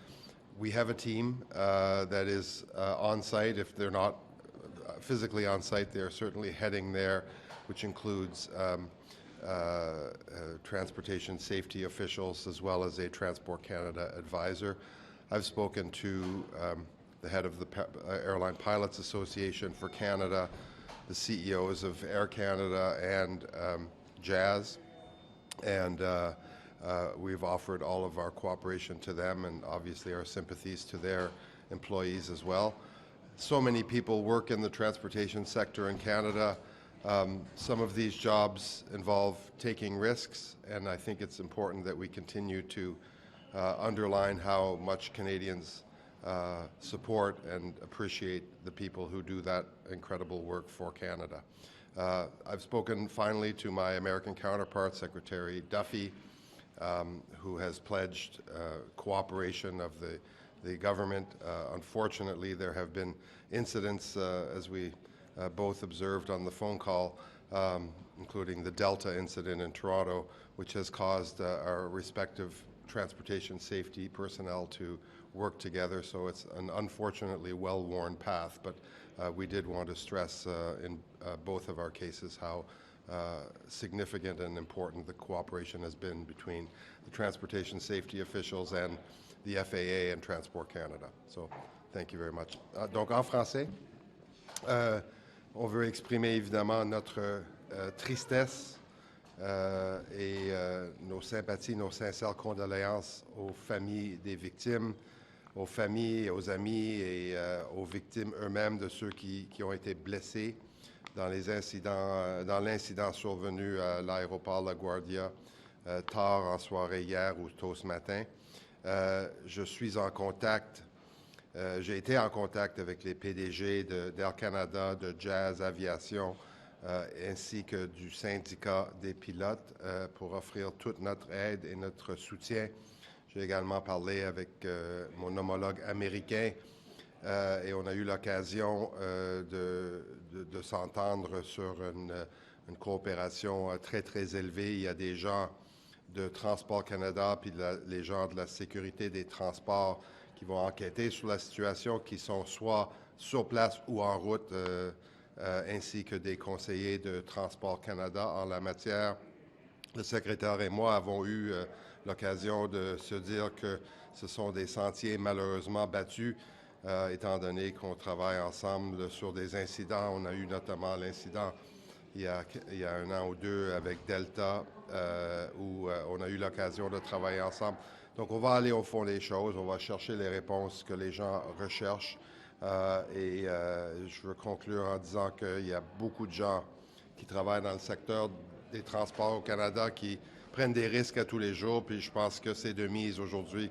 Speaker 23: We have a team that is on site. If they're not physically on site, they're certainly heading there, which includes transportation safety officials as well as a Transport Canada advisor. I've spoken to the head of the Airline Pilots Association for Canada, the CEOs of Air Canada and Jazz, and we've offered all of our cooperation to them and obviously our sympathies to their employees as well. So many people work in the transportation sector in Canada. Some of these jobs involve taking risks, and I think it's important that we continue to underline how much Canadians support and appreciate the people who do that incredible work for Canada. I've spoken finally to my American counterpart, Secretary Duffy, who has pledged cooperation of the government. Unfortunately, there have been incidents, as we both observed on the phone call, including the Delta incident in Toronto, which has caused our respective transportation safety personnel to work together. So it's an unfortunately well-worn path, but we did want to stress in both of our cases how significant and important the cooperation has been between the transportation safety officials and the FAA and Transport Canada. So thank you very much. Donc en français, on veut exprimer évidemment notre tristesse et nos sympathies, nos sincères condoléances aux familles des victimes, aux familles, aux amis et aux victimes eux-mêmes de ceux qui ont été blessés dans l'incident survenu à l'aéroport LaGuardia tard en soirée hier ou tôt ce matin. Je suis en contact, j'ai été en contact avec les PDG d'Air Canada, de Jazz Aviation, ainsi que du syndicat des pilotes pour offrir toute notre aide et notre soutien. J'ai également parlé avec mon homologue américain et on a eu l'occasion de s'entendre sur une coopération très élevée. Il y a des gens de Transport Canada puis les gens de la sécurité des transports qui vont enquêter sur la situation, qui sont soit sur place ou en route, ainsi que des conseillers de Transport Canada en la matière. Le secrétaire et moi avons eu l'occasion de se dire que ce sont des sentiers malheureusement battus, étant donné qu'on travaille ensemble sur des incidents. On a eu notamment l'incident il y a un an ou deux avec Delta, où on a eu l'occasion de travailler ensemble. Donc, on va aller au fond des choses, on va chercher les réponses que les gens recherchent. Et je veux conclure en disant qu'il y a beaucoup de gens qui travaillent dans le secteur des transports au Canada qui prennent des risques à tous les jours. Puis je pense que c'est de mise aujourd'hui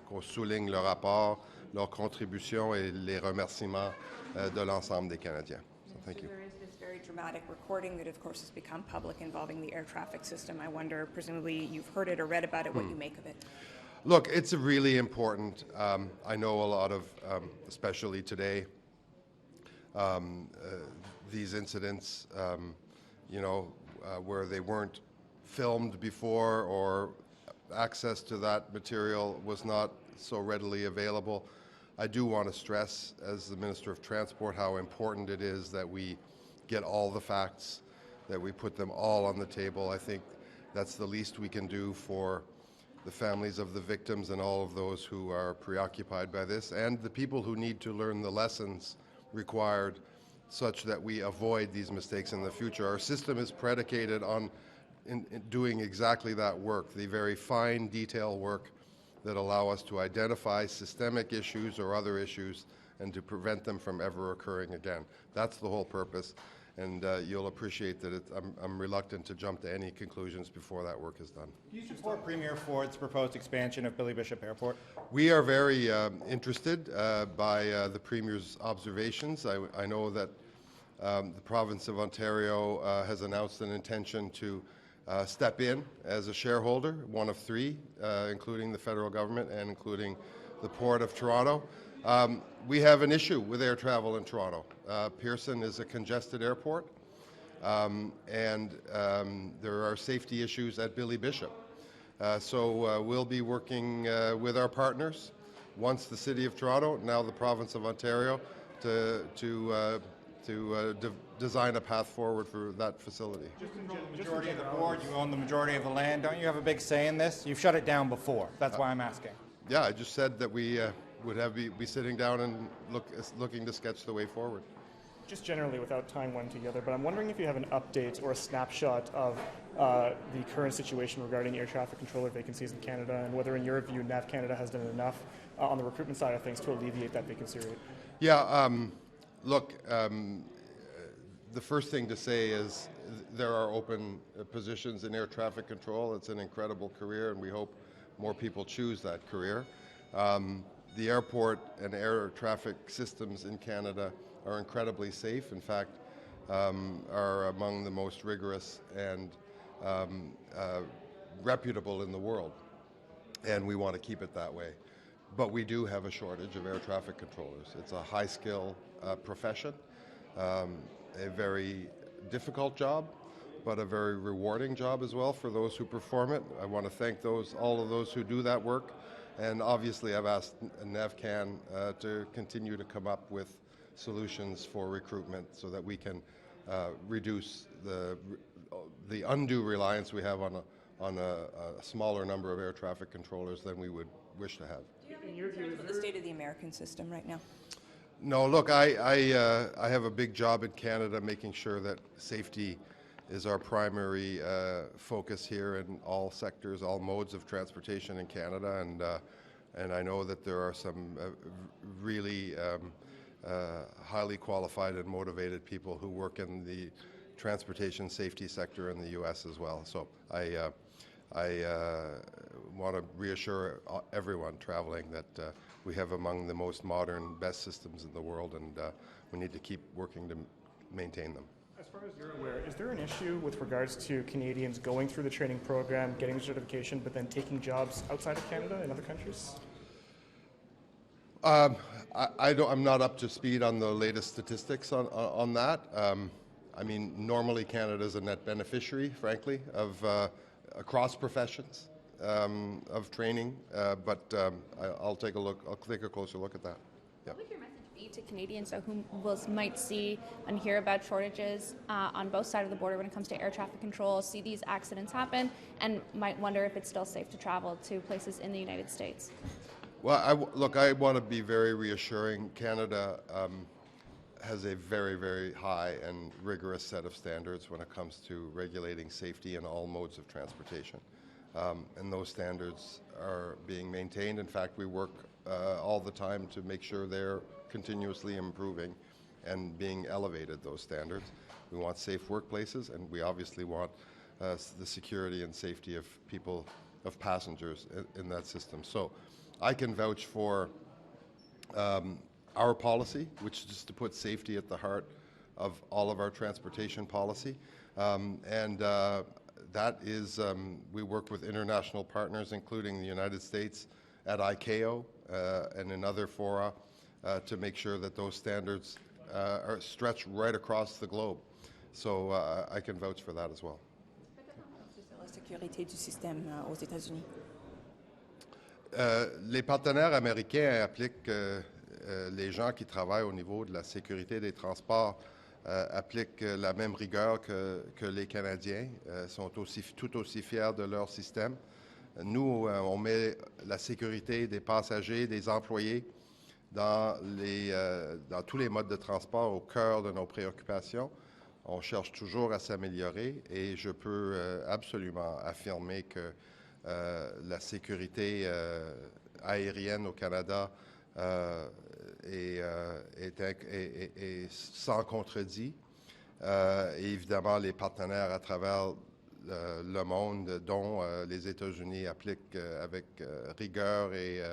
Speaker 23: qu'on souligne leur rapport, leur contribution et les remerciements de l'ensemble des Canadiens. So, thank you.
Speaker 2: There is this very dramatic recording that, of course, has become public involving the air traffic system. I wonder, presumably you've heard it or read about it, what you make of it.
Speaker 23: Look, it's really important. I know a lot of, especially today, these incidents, where they weren't filmed before or access to that material was not so readily available. I do want to stress, as the Minister of Transport, how important it is that we get all the facts, that we put them all on the table. I think that's the least we can do for the families of the victims and all of those who are preoccupied by this, and the people who need to learn the lessons required such that we avoid these mistakes in the future. Our system is predicated on in doing exactly that work, the very fine detail work that allow us to identify systemic issues or other issues and to prevent them from ever occurring again. That's the whole purpose. And you'll appreciate that I'm reluctant to jump to any conclusions before that work is done.
Speaker 3: Do you support Premier Ford's proposed expansion of Billy Bishop Airport?
Speaker 23: We are very interested by the Premier's observations. I know that the province of Ontario has announced an intention to step in as a shareholder, one of three, including the federal government and including the Port of Toronto. We have an issue with air travel in Toronto. Pearson is a congested airport, and there are safety issues at Billy Bishop. So we'll be working with our partners, once the City of Toronto, now the Province of Ontario, to design a path forward for that facility.
Speaker 3: Just the majority of the board, you own the majority of the land. Don't you have a big say in this? You've shut it down before. That's why I'm asking.
Speaker 23: Yeah, I just said that we would be sitting down and looking to sketch the way forward.
Speaker 15: Just generally, without tying one together, but I'm wondering if you have an update or a snapshot of the current situation regarding air traffic controller vacancies in Canada, and whether, in your view, NAV Canada has done enough on the recruitment side of things to alleviate that vacancy rate.
Speaker 23: Yeah, look, the first thing to say is there are open positions in air traffic control. It's an incredible career, and we hope more people choose that career. The airport and air traffic systems in Canada are incredibly safe. In fact, are among the most rigorous and reputable in the world. And we want to keep it that way. But we do have a shortage of air traffic controllers. It's a high-skill profession, a very difficult job, but a very rewarding job as well for those who perform it. I want to thank all of those who do that work. And obviously, I've asked NAVCAN to continue to come up with solutions for recruitment so that we can reduce the undue reliance we have on a smaller number of air traffic controllers than we would wish to have.
Speaker 2: Do you have any concerns about the state of the American system right now?
Speaker 23: No, look, I have a big job in Canada making sure that safety is our primary focus here in all sectors, all modes of transportation in Canada, and I know that there are some really highly qualified and motivated people who work in the transportation safety sector in the U.S. as well. So I want to reassure everyone traveling that we have among the most modern, best systems in the world, and we need to keep working to maintain them.
Speaker 15: As far as you're aware, is there an issue with regards to Canadians going through the training program, getting the certification, but then taking jobs outside of Canada in other countries?
Speaker 23: I'm not up to speed on the latest statistics on that. I mean, normally Canada is a net beneficiary, frankly, of across professions of training, but I'll take a closer look at that. Yeah.
Speaker 18: What would your message be to Canadians who might see and hear about shortages on both sides of the border when it comes to air traffic control, see these accidents happen, and might wonder if it's still safe to travel to places in the United States?
Speaker 23: Well, look, I want to be very reassuring. Canada has a very, very high and rigorous set of standards when it comes to regulating safety in all modes of transportation. And those standards are being maintained. In fact, we work all the time to make sure they're continuously improving and being elevated, those standards. We want safe workplaces, and we obviously want the security and safety of people, of passengers in that system. So I can vouch for our policy, which is to put safety at the heart of all of our transportation policy. That is, we work with international partners, including the United States at ICAO and in other fora, to make sure that those standards are stretched right across the globe. So I can vouch for that as well.
Speaker 2: La sécurité du système aux États-Unis.
Speaker 23: Les partenaires américains appliquent, les gens qui travaillent au niveau de la sécurité des transports appliquent la même rigueur que les Canadiens, sont tout aussi fiers de leur système. Nous, on met la sécurité des passagers, des employés dans tous les modes de transport au cœur de nos préoccupations. On cherche toujours à s'améliorer et je peux absolument affirmer que la sécurité aérienne au Canada est sans contredit. Et évidemment, les partenaires à travers le monde, dont les États-Unis, appliquent avec rigueur et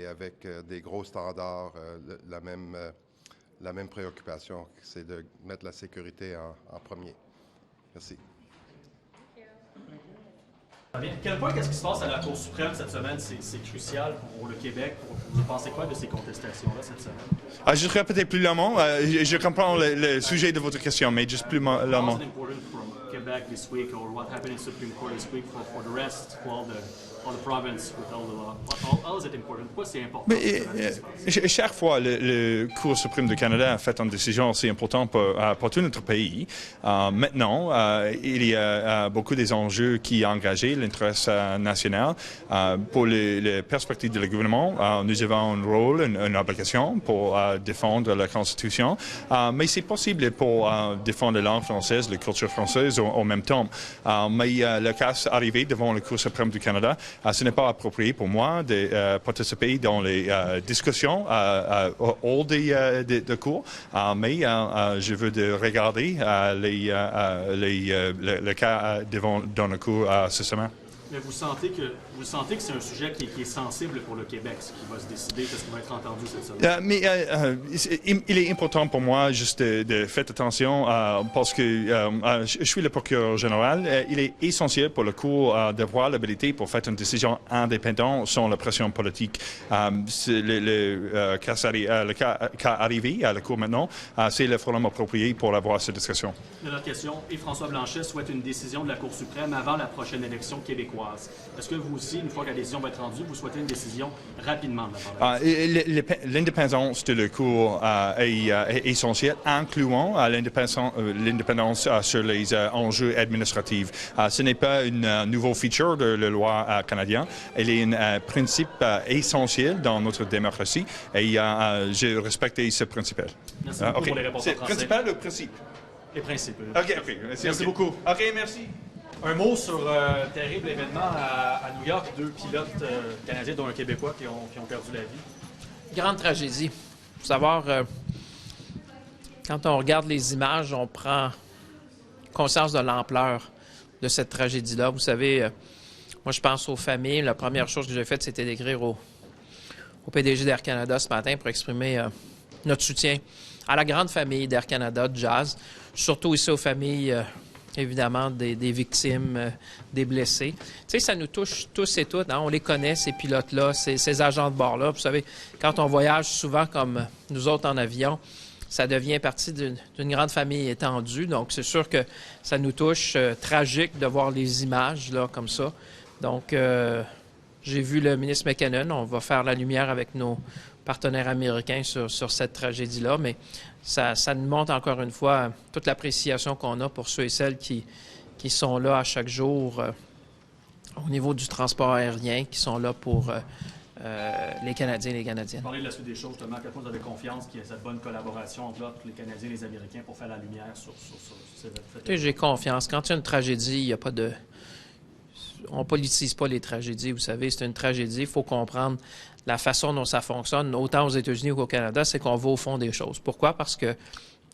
Speaker 23: avec des gros standards la même préoccupation, c'est de mettre la sécurité en premier. Merci.
Speaker 5: Quel point qu'est-ce qui se passe à la Cour suprême cette semaine? C'est crucial pour le Québec. Vous pensez quoi de ces contestations-là cette semaine?
Speaker 6: Je répétais plus longuement. Je comprends le sujet de votre question, mais juste plus longuement.
Speaker 5: Quebec this week, or what happened in Supreme Court this week for the rest, for all the province with all the law? How is it important? Pourquoi c'est important?
Speaker 6: Chaque fois, le Cour suprême du Canada a fait une décision aussi importante pour tout notre pays. Maintenant, il y a beaucoup des enjeux qui engagent l'intérêt national. Pour les perspectives du gouvernement, nous avons un rôle, une obligation pour défendre la Constitution, mais c'est possible pour défendre la langue française, la culture française en même temps. Mais le cas arrivé devant le Cour suprême du Canada, ce n'est pas approprié pour moi de participer dans les discussions hors de cours, mais je veux regarder le cas dans le cours ce semaine.
Speaker 5: Mais vous sentez que c'est un sujet qui est sensible pour le Québec, ce qui va se décider, ce qui va être entendu cette semaine?
Speaker 6: Il est important pour moi juste de faire attention parce que je suis le procureur général. Il est essentiel pour le Cour d'avoir l'habilité pour faire une décision indépendante sans la pression politique. Le cas arrivé à la Cour maintenant, c'est le forum approprié pour avoir cette discussion.
Speaker 5: Une autre question. Et François Blanchet souhaite une décision de la Cour suprême avant la prochaine élection québécoise. Est-ce que vous aussi, une fois que la décision va être rendue, vous souhaitez une décision rapidement de la part de
Speaker 6: l'indépendance de la Cour est essentielle, incluant l'indépendance sur les enjeux administratifs. Ce n'est pas une nouveau feature de la loi canadienne. Elle est un principe essentiel dans notre démocratie et je respecte ce principe.
Speaker 5: Merci beaucoup pour les réponses en
Speaker 6: C'est
Speaker 5: français.
Speaker 6: principal ou principe?
Speaker 5: Les principes.
Speaker 6: OK.
Speaker 5: Merci beaucoup.
Speaker 6: OK, merci.
Speaker 5: Un mot sur un terrible événement à New York, 2 pilotes canadiens, dont un Québécois, qui ont perdu la vie.
Speaker 13: Grande tragédie. Il faut savoir, quand on regarde les images, on prend conscience de l'ampleur de cette tragédie-là. Vous savez, moi, je pense aux familles. La première chose que j'ai faite, c'était d'écrire au PDG d'Air Canada ce matin pour exprimer notre soutien à la grande famille d'Air Canada, de Jazz, surtout ici aux familles évidemment, des victimes, des blessés. Tu sais, ça nous touche tous et toutes. Hein? On les connaît, ces pilotes-là, ces agents de bord-là. Vous savez, quand on voyage souvent comme nous autres en avion, ça devient partie d'une grande famille étendue. Donc, c'est sûr que ça nous touche. Tragique de voir les images là comme ça. Donc, j'ai vu le ministre McKinnon. On va faire la lumière avec nos partenaires américains sur cette tragédie-là, mais ça nous montre encore une fois toute l'appréciation qu'on a pour ceux et celles qui sont là à chaque jour au niveau du transport aérien, qui sont là pour les Canadiens et les Canadiennes.
Speaker 5: Parler de la suite des choses, justement, à quel point vous avez confiance qu'il y a cette bonne collaboration entre les Canadiens et les Américains pour faire la lumière sur cette...
Speaker 13: J'ai confiance. Quand il y a une tragédie, il n'y a pas de... On ne politise pas les tragédies, vous savez, c'est une tragédie. Il faut comprendre la façon dont ça fonctionne, autant aux États-Unis qu'au Canada, c'est qu'on va au fond des choses. Pourquoi? Parce que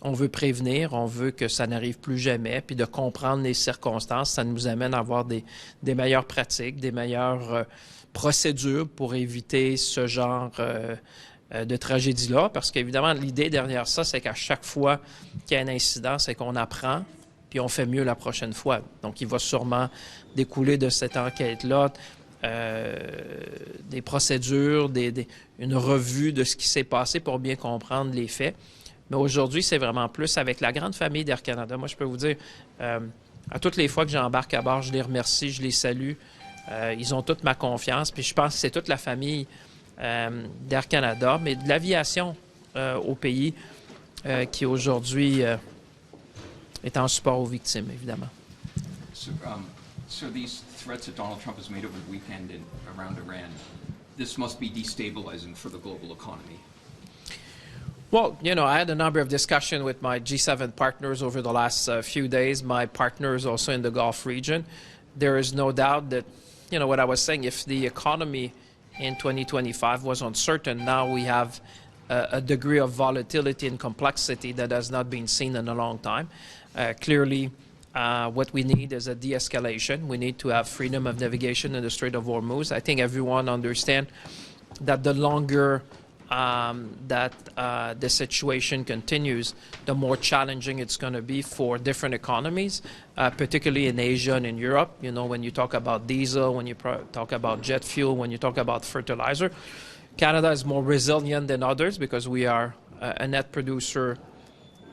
Speaker 13: on veut prévenir, on veut que ça n'arrive plus jamais, puis de comprendre les circonstances, ça nous amène à avoir des meilleures pratiques, des meilleures procédures pour éviter ce genre de tragédie-là. Parce qu'évidemment, l'idée derrière ça, c'est qu'à chaque fois qu'il y a un incident, c'est qu'on apprend, puis on fait mieux la prochaine fois. Donc, il va sûrement découler de cette enquête-là des procédures, une revue de ce qui s'est passé pour bien comprendre les faits. Mais aujourd'hui, c'est vraiment plus avec la grande famille d'Air Canada. Moi, je peux vous dire, à toutes les fois que j'embarque à bord, je les remercie, je les salue. Ils ont toute ma confiance. Puis je pense que c'est toute la famille d'Air Canada, mais de l'aviation au pays qui aujourd'hui est en support aux victimes, évidemment.
Speaker 24: So these threats that Donald Trump has made over the weekend around Iran, this must be destabilizing for the global economy.
Speaker 13: Well, you know, I had a number of discussions with my G7 partners over the last few days, my partners also in the Gulf region. There is no doubt that, you know, what I was saying, if the economy in 2025 was uncertain, now we have a degree of volatility and complexity that has not been seen in a long time. Clearly, what we need is a de-escalation. We need to have freedom of navigation in the Strait of Hormuz. I think everyone understands that the longer that the situation continues, the more challenging it's going to be for different economies, particularly in Asia and in Europe. You know, when you talk about diesel, when you talk about jet fuel, when you talk about fertilizer, Canada is more resilient than others because we are a net producer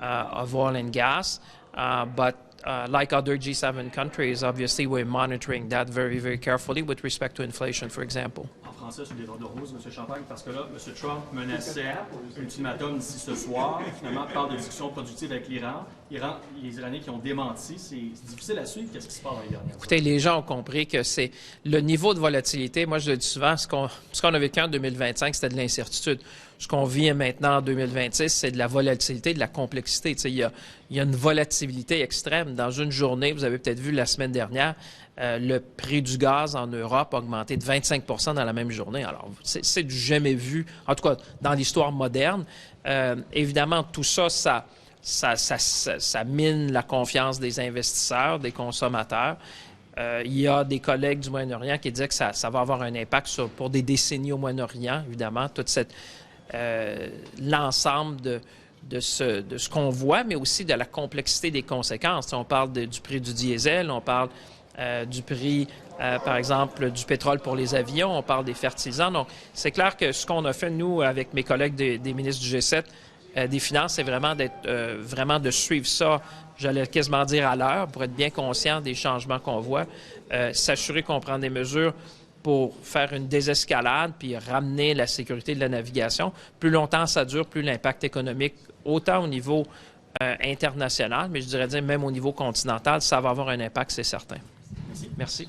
Speaker 13: of oil and gas. But like other G7 countries, obviously we're monitoring that very, very carefully with respect to inflation, for example.
Speaker 5: En français, sur les droits de rose, M. Champagne, parce que là, M. Trump menaçait un ultimatum d'ici ce soir. Finalement, parle de discussions productives avec l'Iran. Les Iraniens qui ont démenti, c'est difficile à suivre. Qu'est-ce qui se passe dans les dernières heures?
Speaker 13: Écoutez, les gens ont compris que c'est le niveau de volatilité. Moi, je le dis souvent, ce qu'on a vécu en 2025, c'était de l'incertitude. Ce qu'on vit maintenant en 2026, c'est de la volatilité, de la complexité. Il y a une volatilité extrême. Dans une journée, vous avez peut-être vu la semaine dernière, le prix du gaz en Europe a augmenté de 25 % dans la même journée. Alors, c'est du jamais vu, en tout cas dans l'histoire moderne. Évidemment, tout ça, ça mine la confiance des investisseurs, des consommateurs. Il y a des collègues du Moyen-Orient qui disaient que ça va avoir un impact pour des décennies au Moyen-Orient, évidemment, l'ensemble de ce qu'on voit, mais aussi de la complexité des conséquences. On parle du prix du diesel, on parle du prix, par exemple, du pétrole pour les avions, on parle des fertilisants. Donc, c'est clair que ce qu'on a fait, nous, avec mes collègues des ministres du G7, des Finances, c'est vraiment vraiment de suivre ça, j'allais quasiment dire à l'heure, pour être bien conscient des changements qu'on voit, s'assurer qu'on prend des mesures pour faire une désescalade puis ramener la sécurité de la navigation. Plus longtemps ça dure, plus l'impact économique, autant au niveau international, mais je dirais même au niveau continental, ça va avoir un impact, c'est certain. Merci.